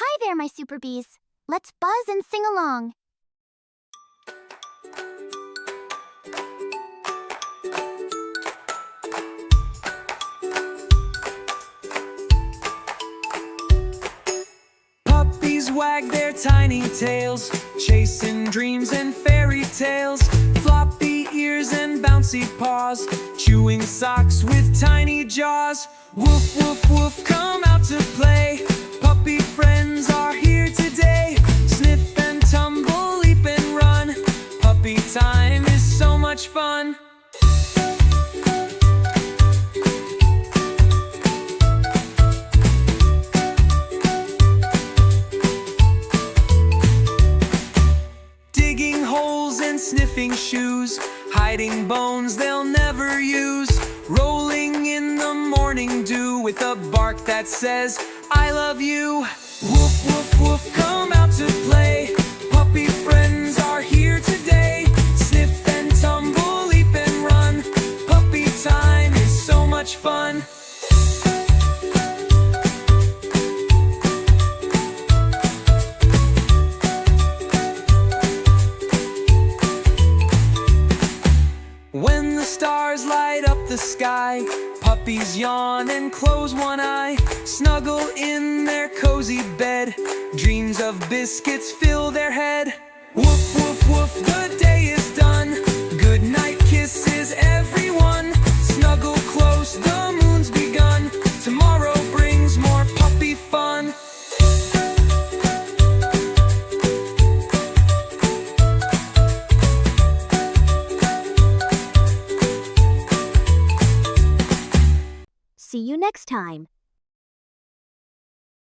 Hi there, my superbees. Let's buzz and sing along. Puppies wag their tiny tails, chasing dreams and fairy tales. Floppy ears and bouncy paws, chewing socks with tiny jaws. Woof, woof, woof, come out to play. Puppy friends are here today. Sniff and tumble, leap and run. Puppy time is so much fun. Digging holes and sniffing shoes, hiding bones they'll never use. Rolling in the morning dew with a bark that says, I love you. Woof, woof, woof, come out to play. Puppy friends are here today. Sniff and tumble, leap and run. Puppy time is so much fun. When the stars light up the sky, puppies yawn and close one eye. Snuggle in their cozy bed, dreams of biscuits fill their head. Woof, woof, woof, the day is done. Goodnight kisses everyone. Snuggle close, the moon's begun. Tomorrow brings more puppy fun. See you next time.